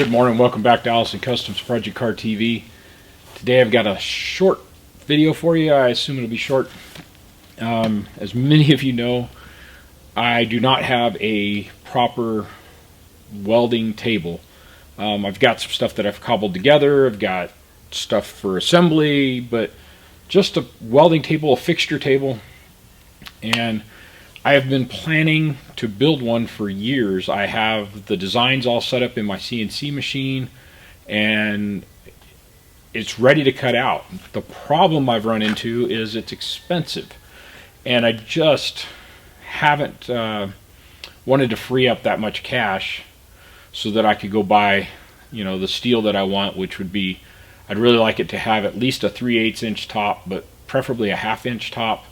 Good morning, welcome back to Allison Customs Project Car TV. Today I've got a short video for you. I assume it'll be short. As many of you know, I do not have a proper welding table. I've got some stuff that I've cobbled together, I've got stuff for assembly, but just a welding table, a fixture table. And I have been planning to build one for years. I have the designs all set up in my CNC machine and it's ready to cut out. The problem I've run into is it's expensive, and I just haven't wanted to free up that much cash so that I could go buy, you know, the steel that I want, which would be, I'd really like it to have at least a 3/8 inch top, but preferably a 1/2 inch top.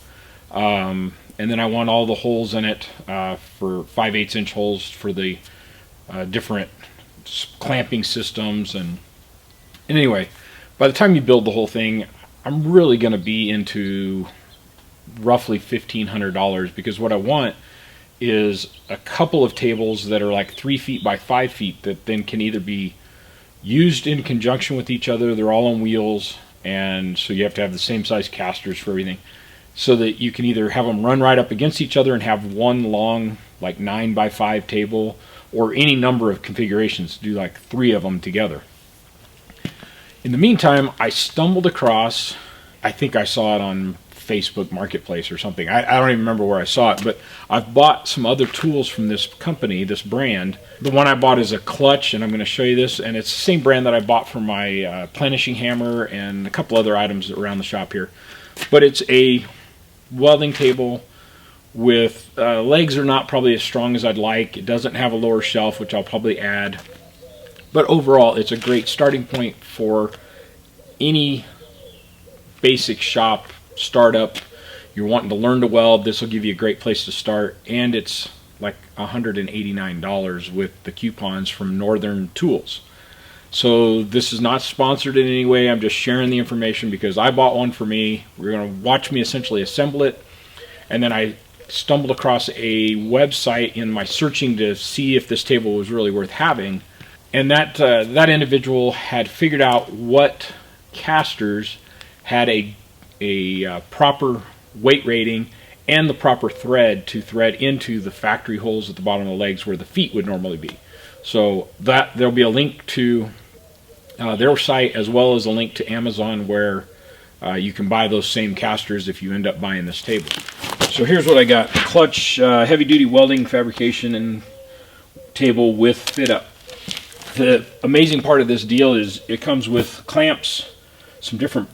And then I want all the holes in it for 5/8 inch holes for the different clamping systems. And anyway, by the time you build the whole thing, I'm really going to be into roughly $1,500, because what I want is a couple of tables that are like 3 feet by 5 feet that then can either be used in conjunction with each other. They're all on wheels, and so you have to have the same size casters for everything, so that you can either have them run right up against each other and have one long, like 9 by 5 table, or any number of configurations, do like 3 of them together. In the meantime, I stumbled across, I think I saw it on Facebook Marketplace or something. I don't even remember where I saw it, but I've bought some other tools from this company, this brand. The one I bought is a KLUTCH, and I'm going to show you this, and it's the same brand that I bought for my planishing hammer and a couple other items around the shop here. But it's a welding table with legs are not probably as strong as I'd like. It doesn't have a lower shelf, which I'll probably add, but overall it's a great starting point for any basic shop startup. You're wanting to learn to weld, this will give you a great place to start, and it's like $189 with the coupons from Northern Tools. So this is not sponsored in any way. I'm just sharing the information because I bought one for me. We're going to watch me essentially assemble it, and then I stumbled across a website in my searching to see if this table was really worth having, and that individual had figured out what casters had a proper weight rating and the proper thread to thread into the factory holes at the bottom of the legs where the feet would normally be. So that there'll be a link to their site, as well as a link to Amazon where you can buy those same casters if you end up buying this table. So here's what I got: KLUTCH heavy duty welding fabrication and table with fit up. The amazing part of this deal is it comes with clamps, some different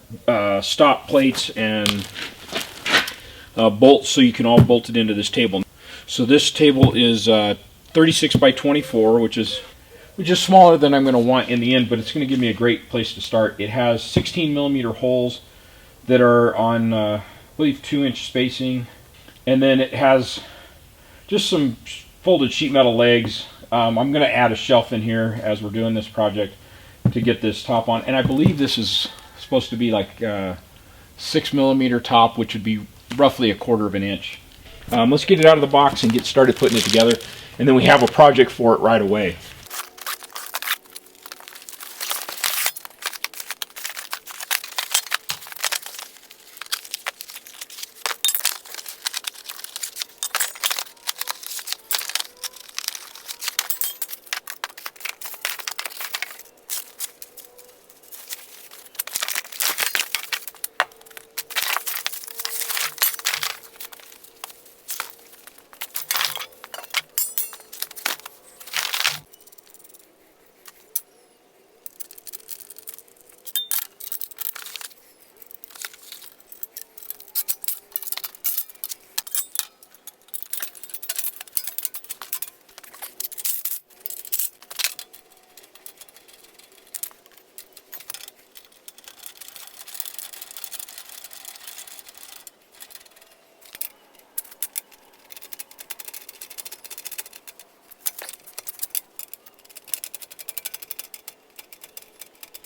stop plates, and bolts, so you can all bolt it into this table. So this table is 36 by 24, which is smaller than I'm going to want in the end, but it's going to give me a great place to start. It has 16mm holes that are on, I believe, 2-inch spacing, and then it has just some folded sheet metal legs. I'm going to add a shelf in here as we're doing this project to get this top on, and I believe this is supposed to be like a 6mm top, which would be roughly 1/4 of an inch. Let's get it out of the box and get started putting it together, and then we have a project for it right away.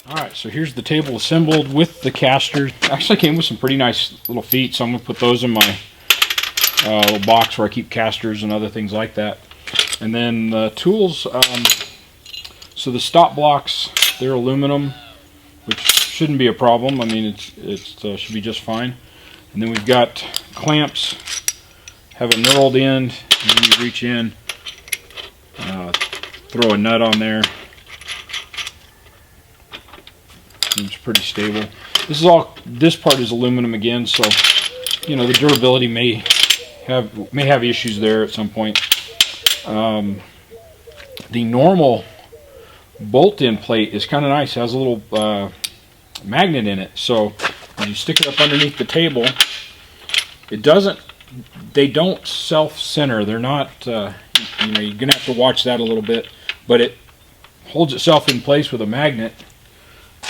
Alright, so here's the table assembled with the casters. Actually came with some pretty nice little feet, so I'm going to put those in my little box where I keep casters and other things like that. And then the tools, So the stop blocks, they're aluminum, which shouldn't be a problem. I mean, it should be just fine. And then we've got clamps, have a knurled end, and then you reach in, throw a nut on there. Seems pretty stable. This part is aluminum again, so you know the durability may have issues there at some point. The normal bolt-in plate is kind of nice. It has a little magnet in it, so when you stick it up underneath the table, they don't self-center. They're not, you're gonna have to watch that a little bit, but it holds itself in place with a magnet.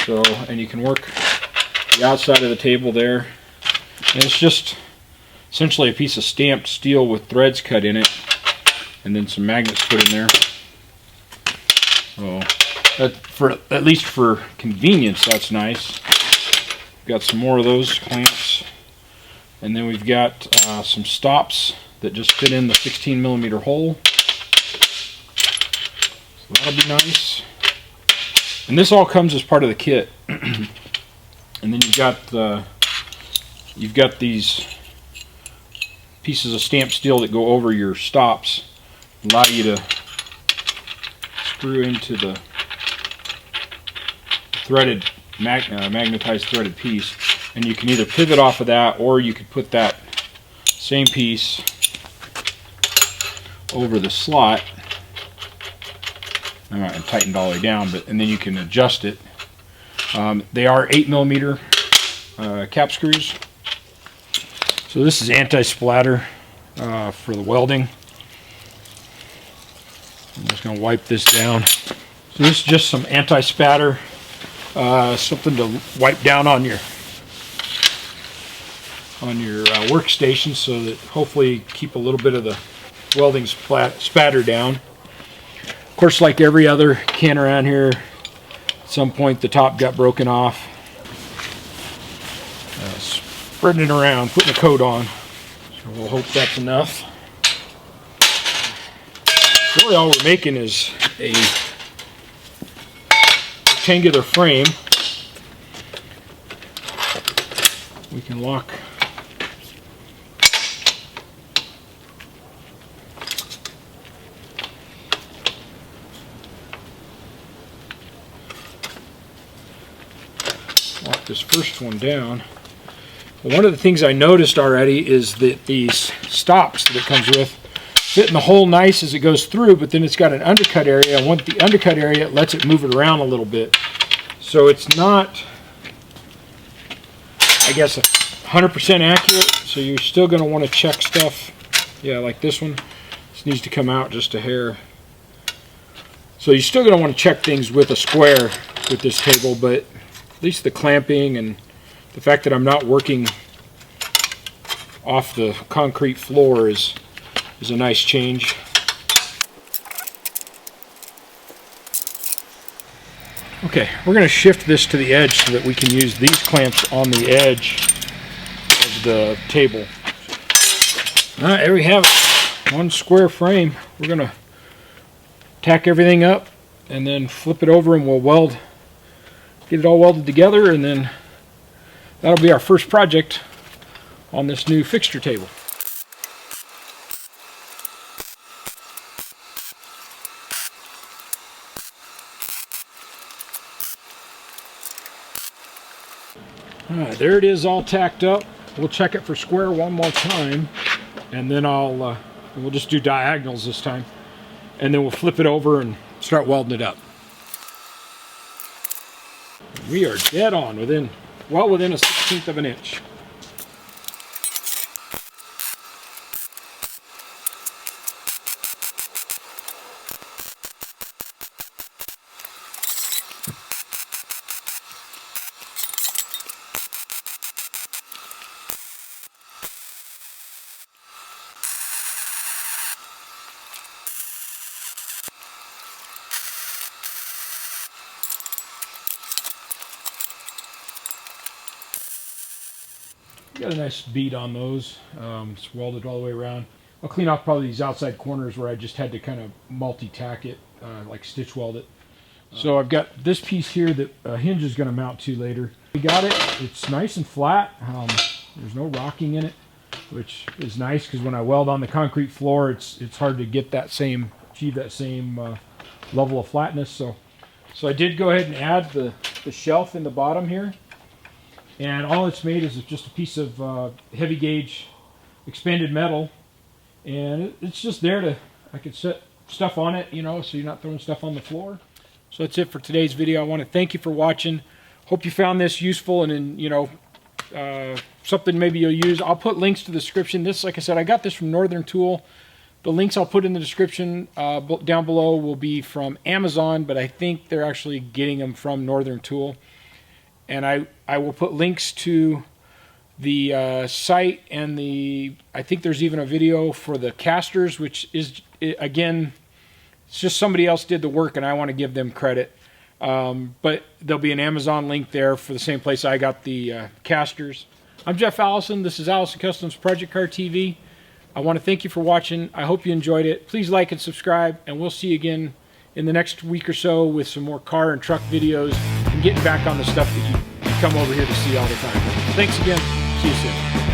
So, and you can work the outside of the table there, and it's just essentially a piece of stamped steel with threads cut in it, and then some magnets put in there. So, at least for convenience, that's nice. Got some more of those clamps, and then we've got some stops that just fit in the 16mm hole. So that'll be nice. And this all comes as part of the kit. And then you've got these pieces of stamped steel that go over your stops, allow you to screw into the threaded magnetized threaded piece, and you can either pivot off of that, or you could put that same piece over the slot. All right, I'm tightened all the way down, and then you can adjust it. They are 8mm cap screws. So this is anti-splatter for the welding. I'm just going to wipe this down. So this is just some anti-spatter, something to wipe down on your workstation, so that hopefully keep a little bit of the welding spatter down. Of course, like every other can around here, at some point the top got broken off. Spreading it around, putting a coat on. So we'll hope that's enough. Really all we're making is a rectangular frame. We can lock this first one down. One of the things I noticed already is that these stops that it comes with fit in the hole nice as it goes through, but then it's got an undercut area, and with the undercut area it lets it move it around a little bit. So it's not, I guess, 100% accurate, so you're still going to want to check stuff. Yeah, like this one. This needs to come out just a hair. So you're still going to want to check things with a square with this table, but at least the clamping and the fact that I'm not working off the concrete floor is a nice change. Okay, we're going to shift this to the edge so that we can use these clamps on the edge of the table. All right, there we have it. One square frame. We're going to tack everything up and then flip it over, and we'll get it all welded together, and then that'll be our first project on this new fixture table. Alright, there it is, all tacked up. We'll check it for square one more time, and then we'll just do diagonals this time, and then we'll flip it over and start welding it up. We are dead on, well within a 1/16 of an inch. Got a nice bead on those. It's welded all the way around. I'll clean off probably these outside corners where I just had to kind of multi-tack it, like stitch weld it. So I've got this piece here that a hinge is going to mount to later. We got it. It's nice and flat. There's no rocking in it, which is nice because when I weld on the concrete floor, it's hard to get that same, achieve that same level of flatness. So I did go ahead and add the shelf in the bottom here, and all it's made is just a piece of heavy gauge expanded metal, and it's just there to, I could set stuff on it, you know, so you're not throwing stuff on the floor. So that's it for today's video. I want to thank you for watching. Hope you found this useful and, you know, something maybe you'll use. I'll put links to the description. This, like I said, I got this from Northern Tool. The links I'll put in the description down below will be from Amazon, but I think they're actually getting them from Northern Tool. And I will put links to the site and I think there's even a video for the casters, which is, again, it's just somebody else did the work and I want to give them credit. But there'll be an Amazon link there for the same place I got the casters. I'm Jeff Allison. This is Allison Customs Project Car TV. I want to thank you for watching. I hope you enjoyed it. Please like and subscribe, and we'll see you again in the next week or so with some more car and truck videos and getting back on the stuff that you come over here to see all the time. Thanks again. See you soon.